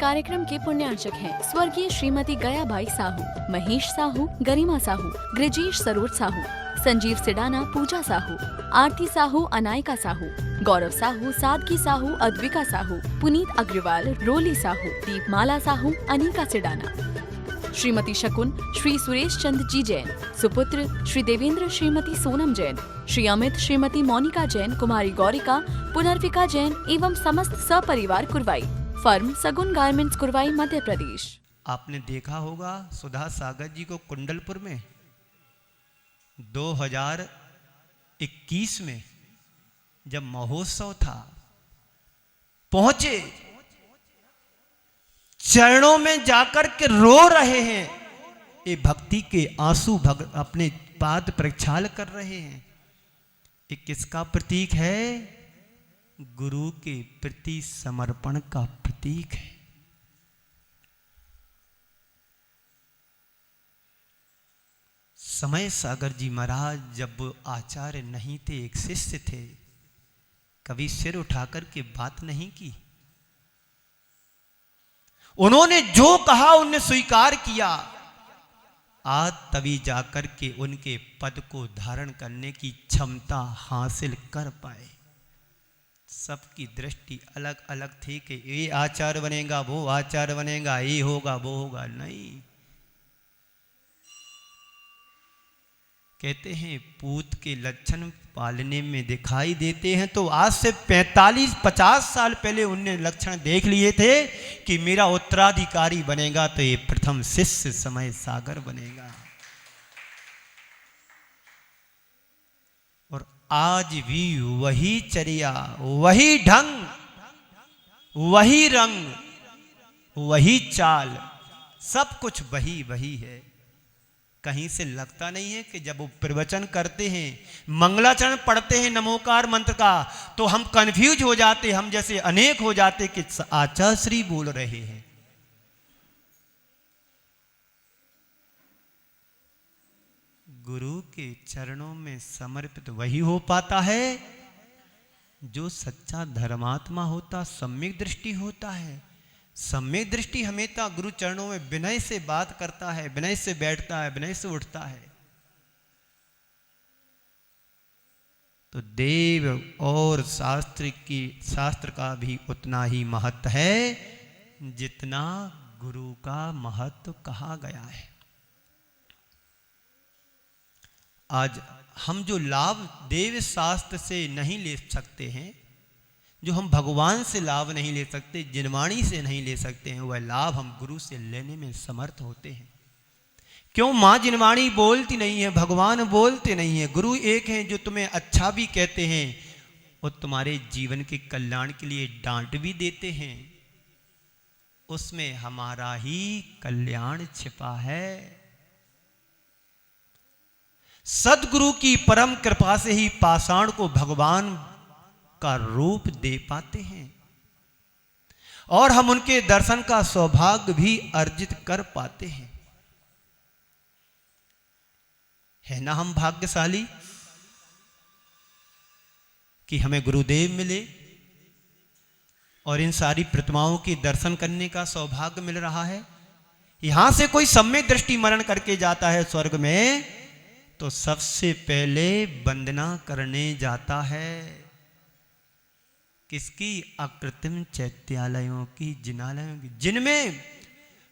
कार्यक्रम के पुण्यार्चक हैं स्वर्गीय श्रीमती गयाबाई साहू, महेश साहू, गरिमा साहू, ग्रजेश सरोज साहू, संजीव सिडाना, पूजा साहू, आरती साहू, अनायका साहू, गौरव साहू, सादगी साहू, अद्विका साहू, पुनीत अग्रवाल, रोली साहू, दीपमाला साहू, अनिका सिडाना, श्रीमती शकुन, श्री सुरेश चंद जी जैन, सुपुत्र श्री देवेंद्र, श्रीमती सोनम जैन, श्री अमित, श्रीमती मोनिका जैन, कुमारी गौरिका, पुनर्विका जैन एवं समस्त सपरिवार कुरवाई, फर्म सगुन गारमेंट्स कुरवाई, मध्य प्रदेश। आपने देखा होगा सुधा सागर जी को कुंडलपुर में 2021 में जब महोत्सव था, पहुंचे, चरणों में जाकर के रो रहे हैं, ये भक्ति के आंसू अपने पाद प्रक्षाल कर रहे हैं। ये किसका प्रतीक है? गुरु के प्रति समर्पण का प्रतीक है। समय सागर जी महाराज जब आचार्य नहीं थे, एक शिष्य थे, कभी सिर उठाकर के बात नहीं की। उन्होंने जो कहा उन्हें स्वीकार किया। आज तभी जाकर के उनके पद को धारण करने की क्षमता हासिल कर पाए। सबकी दृष्टि अलग अलग थी कि ये आचार्य बनेगा, वो आचार्य बनेगा, ये होगा, वो होगा। नहीं, कहते हैं पूत के लक्षण पालने में दिखाई देते हैं। तो आज से 45-50 साल पहले उनने लक्षण देख लिए थे कि मेरा उत्तराधिकारी बनेगा तो ये प्रथम शिष्य समय सागर बनेगा। और आज भी वही चर्या, वही ढंग, वही रंग, वही चाल, सब कुछ वही वही है। कहीं से लगता नहीं है कि जब वो प्रवचन करते हैं, मंगलाचरण पढ़ते हैं नमोकार मंत्र का, तो हम कंफ्यूज हो जाते, हम जैसे अनेक हो जाते कि आचार्य श्री बोल रहे हैं। गुरु के चरणों में समर्पित वही हो पाता है जो सच्चा धर्मात्मा होता, सम्यक दृष्टि होता है। सम्यक दृष्टि हमेशा गुरु चरणों में विनय से बात करता है, विनय से बैठता है, विनय से उठता है। तो देव और शास्त्र का भी उतना ही महत्व है जितना गुरु का महत्व कहा गया है। आज हम जो लाभ देव शास्त्र से नहीं ले सकते हैं, जो हम भगवान से लाभ नहीं ले सकते, जिनवाणी से नहीं ले सकते हैं, वह लाभ हम गुरु से लेने में समर्थ होते हैं। क्यों? माँ जिनवाणी बोलती नहीं है, भगवान बोलते नहीं है, गुरु एक हैं जो तुम्हें अच्छा भी कहते हैं और तुम्हारे जीवन के कल्याण के लिए डांट भी देते हैं। उसमें हमारा ही कल्याण छिपा है। सदगुरु की परम कृपा से ही पाषाण को भगवान का रूप दे पाते हैं और हम उनके दर्शन का सौभाग्य भी अर्जित कर पाते हैं। है ना हम भाग्यशाली कि हमें गुरुदेव मिले और इन सारी प्रतिमाओं के दर्शन करने का सौभाग्य मिल रहा है। यहां से कोई सम्यक दृष्टि मरण करके जाता है स्वर्ग में, तो सबसे पहले वंदना करने जाता है। किसकी? अकृत्रिम चैत्यालयों की, जिनालयों की, जिनमें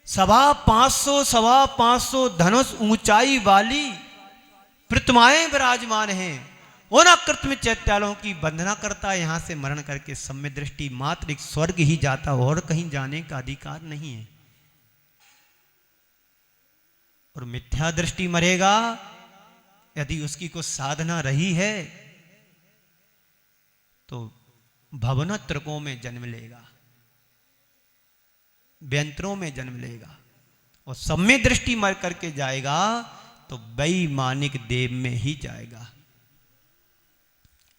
550 धनुष ऊंचाई वाली प्रतिमाएं विराजमान हैं। उन अकृत्रिम चैत्यालयों की वंदना करता है। यहां से मरण करके सम्यक दृष्टि मात्र एक स्वर्ग ही जाता, और कहीं जाने का अधिकार नहीं है। और मिथ्या दृष्टि मरेगा यदि उसकी कोई साधना रही है तो भवनत्रकों में जन्म लेगा, व्यंतरों में जन्म लेगा, और सम्यक दृष्टि मर करके जाएगा तो वैमानिक देव में ही जाएगा।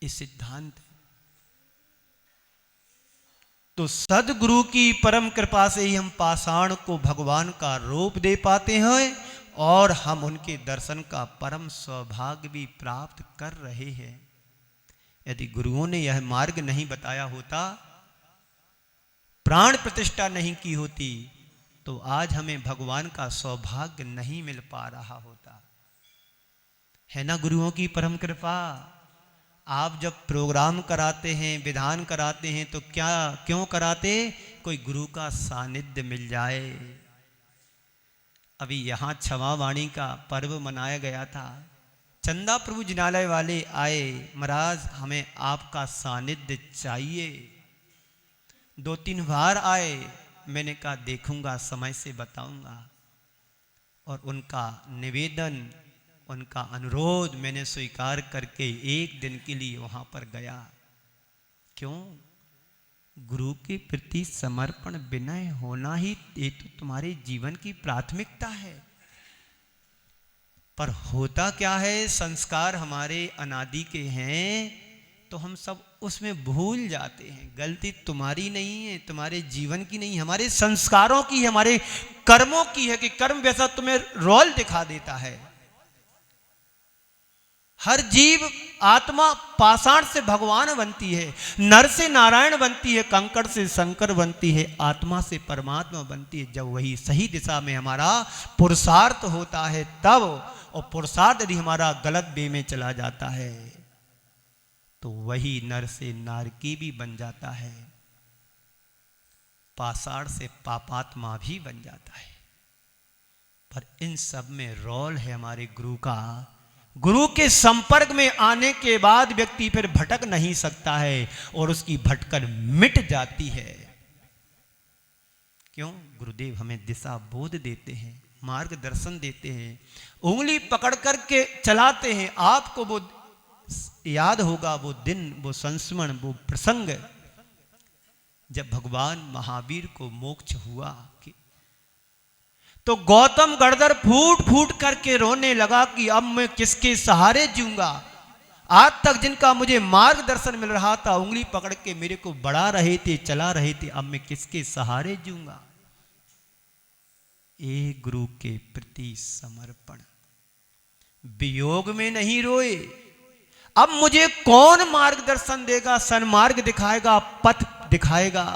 इस सिद्धांत तो सदगुरु की परम कृपा से ही हम पाषाण को भगवान का रूप दे पाते हैं और हम उनके दर्शन का परम सौभाग्य भी प्राप्त कर रहे हैं। यदि गुरुओं ने यह मार्ग नहीं बताया होता, प्राण प्रतिष्ठा नहीं की होती तो आज हमें भगवान का सौभाग्य नहीं मिल पा रहा होता। है ना गुरुओं की परम कृपा। आप जब प्रोग्राम कराते हैं, विधान कराते हैं तो क्यों कराते? कोई गुरु का सानिध्य मिल जाए। अभी यहाँ क्षमा वाणी का पर्व मनाया गया था। चंदा प्रभु जिनालय वाले आए, महाराज हमें आपका सानिध्य चाहिए। 2-3 बार आए, मैंने कहा देखूंगा, समय से बताऊंगा। और उनका निवेदन, उनका अनुरोध मैंने स्वीकार करके एक दिन के लिए वहां पर गया। क्यों? गुरु के प्रति समर्पण विनय होना ही ये तो तुम्हारे जीवन की प्राथमिकता है। पर होता क्या है, संस्कार हमारे अनादि के हैं तो हम सब उसमें भूल जाते हैं। गलती तुम्हारी नहीं है, तुम्हारे जीवन की नहीं, हमारे संस्कारों की है, हमारे कर्मों की है कि कर्म वैसा तुम्हें रोल दिखा देता है। हर जीव आत्मा पाषाण से भगवान बनती है, नर से नारायण बनती है, कंकड़ से शंकर बनती है, आत्मा से परमात्मा बनती है। जब वही सही दिशा में हमारा पुरुषार्थ होता है तब, और पुरुषार्थ यदि हमारा गलत वे में चला जाता है तो वही नर से नारकी भी बन जाता है, पाषाण से पापात्मा भी बन जाता है। पर इन सब में रोल है हमारे गुरु का। गुरु के संपर्क में आने के बाद व्यक्ति फिर भटक नहीं सकता है और उसकी भटकन मिट जाती है। क्यों? गुरुदेव हमें दिशा बोध देते हैं, मार्गदर्शन देते हैं, उंगली पकड़ करके चलाते हैं। आपको वो याद होगा वो दिन, वो संस्मरण, वो प्रसंग जब भगवान महावीर को मोक्ष हुआ तो गौतम गणधर फूट फूट करके रोने लगा कि अब मैं किसके सहारे जीऊंगा। आज तक जिनका मुझे मार्गदर्शन मिल रहा था, उंगली पकड़ के मेरे को बढ़ा रहे थे, चला रहे थे, अब मैं किसके सहारे जीऊंगा। एक गुरु के प्रति समर्पण। वियोग में नहीं रोए, अब मुझे कौन मार्गदर्शन देगा, सन्मार्ग दिखाएगा, पथ दिखाएगा।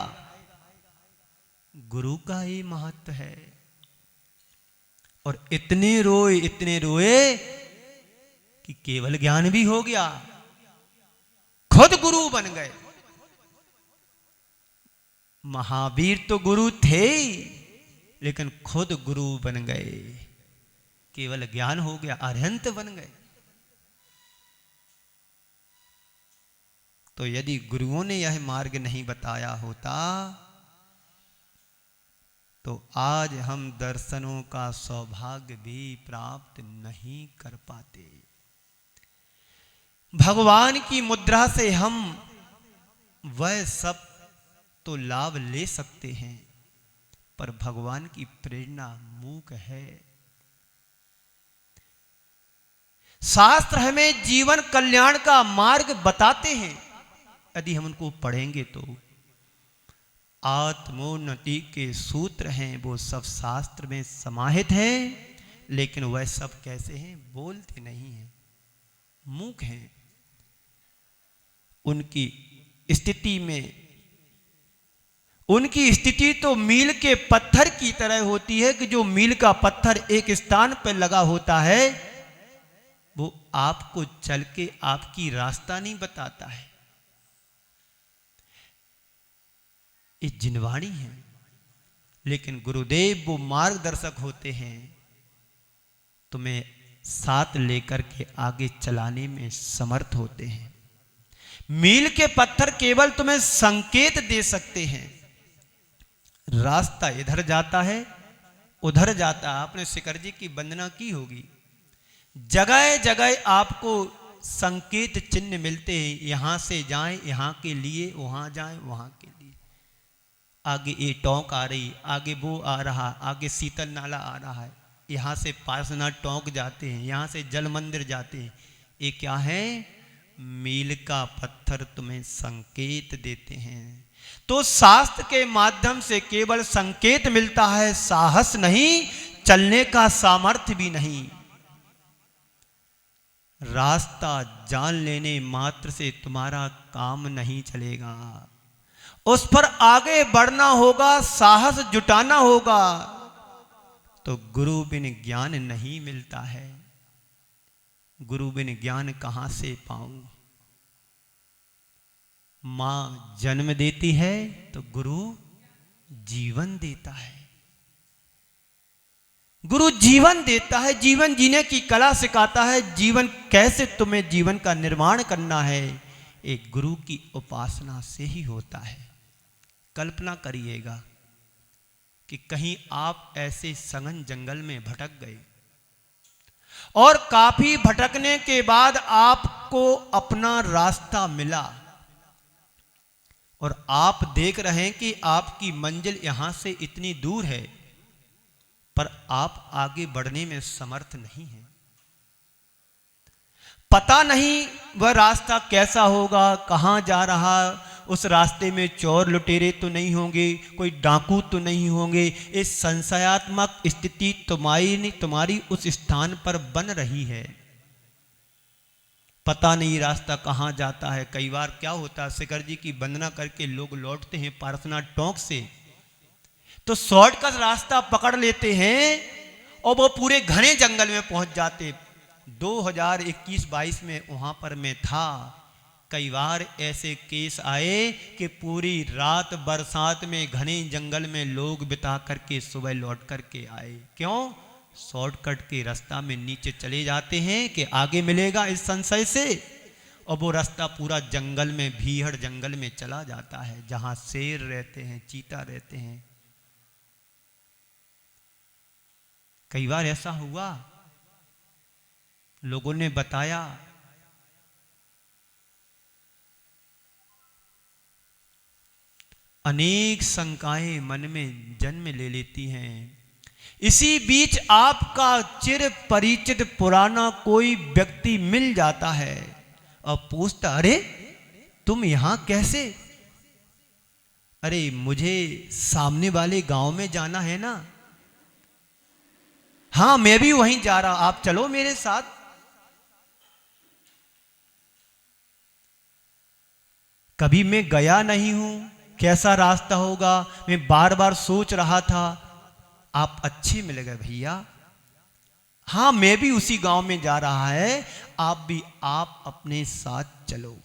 गुरु का ही महत्व है। और इतने रोए कि केवल ज्ञान भी हो गया, खुद गुरु बन गए। महावीर तो गुरु थे लेकिन खुद गुरु बन गए। केवल ज्ञान हो गया, अरहंत बन गए। तो यदि गुरुओं ने यह मार्ग नहीं बताया होता तो आज हम दर्शनों का सौभाग्य भी प्राप्त नहीं कर पाते। भगवान की मुद्रा से हम वह सब तो लाभ ले सकते हैं, पर भगवान की प्रेरणा मूक है। शास्त्र हमें जीवन कल्याण का मार्ग बताते हैं, यदि हम उनको पढ़ेंगे तो आत्मोन्नति के सूत्र हैं, वो सब शास्त्र में समाहित हैं। लेकिन वह सब कैसे हैं? बोलते नहीं हैं, मूक हैं। उनकी स्थिति तो मील के पत्थर की तरह होती है कि जो मील का पत्थर एक स्थान पर लगा होता है वो आपको चल के आपकी रास्ता नहीं बताता है। ये जिनवाणी है, लेकिन गुरुदेव वो मार्गदर्शक होते हैं, तुम्हें साथ लेकर के आगे चलाने में समर्थ होते हैं। मील के पत्थर केवल तुम्हें संकेत दे सकते हैं, रास्ता इधर जाता है उधर जाता है। आपने शिखर जी की वंदना की होगी, जगह जगह आपको संकेत चिन्ह मिलते हैं, यहां से जाएं यहां के लिए, वहां जाएं वहां के लिए। आगे ये टोंक आ रही, आगे वो आ रहा, आगे शीतल नाला आ रहा है, यहाँ से पार्श्वनाथ टोंक जाते हैं, यहाँ से जल मंदिर जाते हैं। ये क्या है? मील का पत्थर तुम्हें संकेत देते हैं। तो शास्त्र के माध्यम से केवल संकेत मिलता है, साहस नहीं, चलने का सामर्थ्य भी नहीं। रास्ता जान लेने मात्र से तुम्हारा काम नहीं चलेगा। उस पर आगे बढ़ना होगा, साहस जुटाना होगा। तो गुरु बिन ज्ञान नहीं मिलता है। गुरु बिन ज्ञान कहां से पाऊं? मां जन्म देती है तो गुरु जीवन देता है। गुरु जीवन देता है, जीवन जीने की कला सिखाता है। जीवन कैसे तुम्हें जीवन का निर्माण करना है, एक गुरु की उपासना से ही होता है। कल्पना करिएगा कि कहीं आप ऐसे सघन जंगल में भटक गए और काफी भटकने के बाद आपको अपना रास्ता मिला और आप देख रहे हैं कि आपकी मंजिल यहां से इतनी दूर है, पर आप आगे बढ़ने में समर्थ नहीं हैं। पता नहीं वह रास्ता कैसा होगा, कहां जा रहा, उस रास्ते में चोर लुटेरे तो नहीं होंगे, कोई डाकू तो नहीं होंगे। इस संशयात्मक स्थिति तुम्हारी उस स्थान पर बन रही है। पता नहीं रास्ता कहां जाता है। कई बार क्या होता है, शिखर जी की वंदना करके लोग लौटते हैं पार्श्वनाथ टोंक से, तो शॉर्टकट रास्ता पकड़ लेते हैं और वो पूरे घने जंगल में पहुंच जाते। 2021-22 में वहां पर मैं था। कई बार ऐसे केस आए कि पूरी रात बरसात में घने जंगल में लोग बिता करके सुबह लौट करके आए। क्यों? शॉर्टकट के रास्ता में नीचे चले जाते हैं कि आगे मिलेगा इस संशय से, और वो रास्ता पूरा जंगल में, भीड़ जंगल में चला जाता है, जहां शेर रहते हैं, चीता रहते हैं। कई बार ऐसा हुआ, लोगों ने बताया। अनेक शंकाएं मन में जन्म ले लेती हैं। इसी बीच आपका चिर परिचित पुराना कोई व्यक्ति मिल जाता है और पूछता, अरे तुम यहां कैसे? अरे मुझे सामने वाले गांव में जाना है ना। हाँ मैं भी वहीं जा रहा, आप चलो मेरे साथ। कभी मैं गया नहीं हूं, कैसा रास्ता होगा, मैं बार बार सोच रहा था। आप अच्छे मिल गए भैया। हाँ मैं भी उसी गांव में जा रहा है, आप अपने साथ चलो।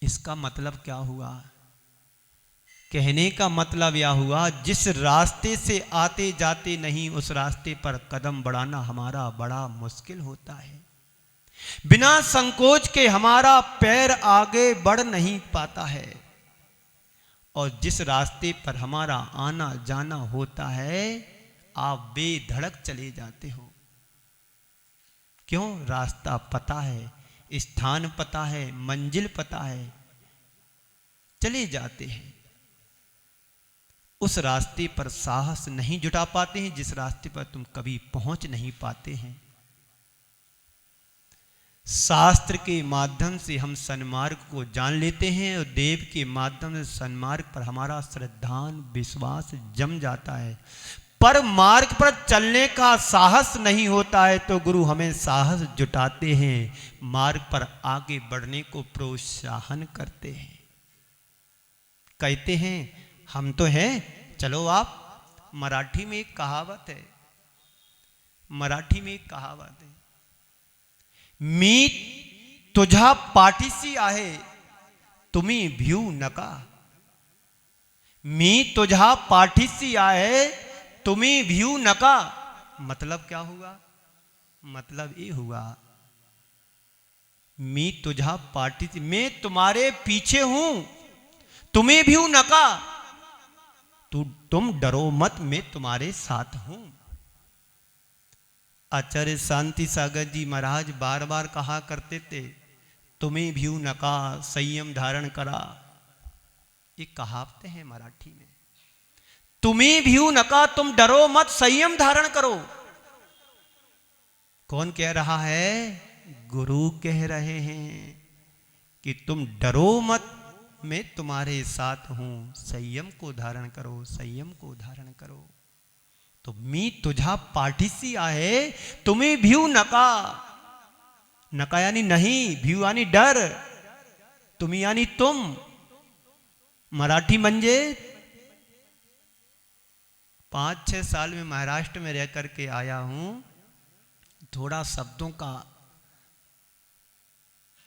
इसका मतलब क्या हुआ? कहने का मतलब यह हुआ, जिस रास्ते से आते जाते नहीं उस रास्ते पर कदम बढ़ाना हमारा बड़ा मुश्किल होता है। बिना संकोच के हमारा पैर आगे बढ़ नहीं पाता है। और जिस रास्ते पर हमारा आना जाना होता है, आप बेधड़क चले जाते हो। क्यों? रास्ता पता है, स्थान पता है, मंजिल पता है, चले जाते हैं। उस रास्ते पर साहस नहीं जुटा पाते हैं जिस रास्ते पर तुम कभी पहुंच नहीं पाते हैं। शास्त्र के माध्यम से हम सन्मार्ग को जान लेते हैं और देव के माध्यम से सन्मार्ग पर हमारा श्रद्धान विश्वास जम जाता है, पर मार्ग पर चलने का साहस नहीं होता है। तो गुरु हमें साहस जुटाते हैं, मार्ग पर आगे बढ़ने को प्रोत्साहन करते हैं। कहते हैं हम तो हैं, चलो आप। मराठी में एक कहावत है, मी तुझा पाठीशी आहे तुम्ही भिऊ नका। मी तुझा पाठीशी आहे तुम्ही भिऊ नका। मतलब क्या हुआ? मतलब ये हुआ, मी तुझा पाठीशी, मैं तुम्हारे पीछे हूं, तुम्हें भिऊ नका। तुम डरो मत, मैं तुम्हारे साथ हूं। आचार्य शांति सागर जी महाराज बार बार कहा करते थे, तुम्हें भिऊ नका, संयम धारण करा। ये कहावतें हैं मराठी में। तुम्हें भिऊ नका, तुम डरो मत, संयम धारण करो। कौन कह रहा है? गुरु कह रहे हैं कि तुम डरो मत, मैं तुम्हारे साथ हूं, संयम को धारण करो, संयम को धारण करो। तो मी तुझा पाठीशी आहे तुम्हें भिऊ नका। नका यानी नहीं, भीव यानी डर, तुम्ही यानी तुम, मराठी म्हणजे 5-6 साल में महाराष्ट्र में रह करके आया हूं, थोड़ा शब्दों का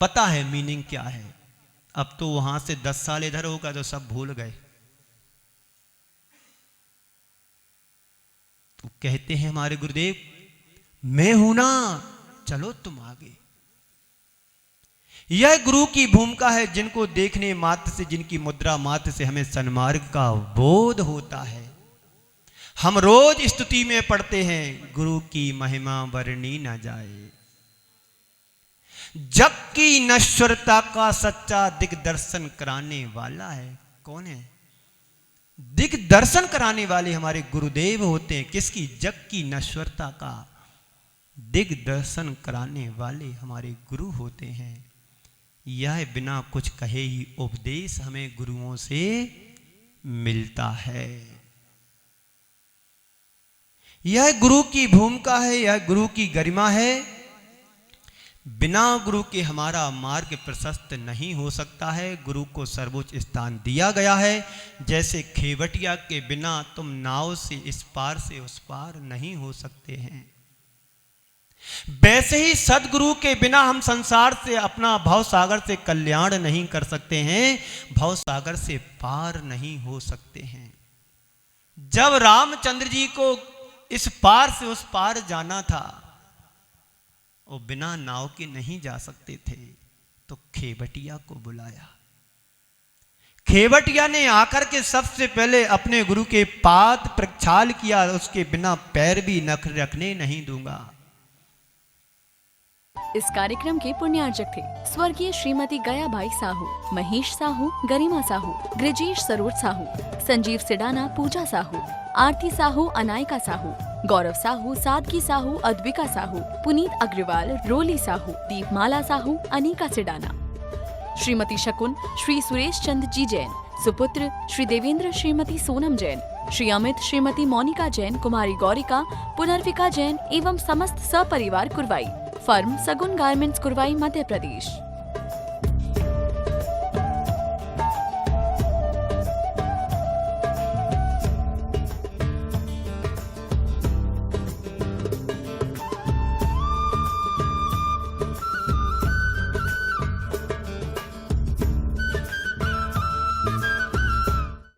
पता है मीनिंग क्या है। अब तो वहां से 10 साल इधर होगा तो सब भूल गए। तो कहते हैं हमारे गुरुदेव, मैं हूं ना, चलो तुम आगे। यह गुरु की भूमिका है, जिनको देखने मात्र से, जिनकी मुद्रा मात्र से हमें सन्मार्ग का बोध होता है। हम रोज स्तुति में पढ़ते हैं, गुरु की महिमा वर्णी न जाए, जग की नश्वरता का सच्चा दिग्दर्शन कराने वाला है। कौन है? दिग्दर्शन कराने वाले हमारे गुरुदेव होते हैं। किसकी? जग की नश्वरता का दिग्दर्शन कराने वाले हमारे गुरु होते हैं। यह बिना कुछ कहे ही उपदेश हमें गुरुओं से मिलता है। यह गुरु की भूमिका है, यह गुरु की गरिमा है। बिना गुरु के हमारा मार्ग प्रशस्त नहीं हो सकता है। गुरु को सर्वोच्च स्थान दिया गया है। जैसे खेवटिया के बिना तुम नाव से इस पार से उस पार नहीं हो सकते हैं, वैसे ही सदगुरु के बिना हम संसार से, अपना भव सागर से कल्याण नहीं कर सकते हैं, भव सागर से पार नहीं हो सकते हैं। जब रामचंद्र जी को इस पार से उस पार जाना था, वो बिना नाव के नहीं जा सकते थे, तो खेवटिया को बुलाया। खेवटिया ने आकर के सबसे पहले अपने गुरु के पाद प्रक्षाल किया, उसके बिना पैर भी नख रखने नहीं दूंगा। इस कार्यक्रम के पुण्यार्जक थे स्वर्गीय श्रीमती गयाबाई साहू, महेश साहू, गरिमा साहू, गृजेश सरोज साहू, संजीव सिडाना, पूजा साहू, आरती साहू, अनायका साहू, गौरव साहू, सादगी साहू, अद्विका साहू, पुनीत अग्रवाल, रोली साहू, दीपमाला साहू, अनिका सिडाना। श्रीमती शकुन श्री सुरेश चंद जी जैन, सुपुत्र श्री देवेंद्र श्रीमती सोनम जैन, श्री अमित श्रीमती मोनिका जैन, कुमारी गौरिका, पुनर्विका जैन एवं समस्त सपरिवार कुरवाई। फर्म सगुन गारमेंट्स कुरवाई, मध्य प्रदेश।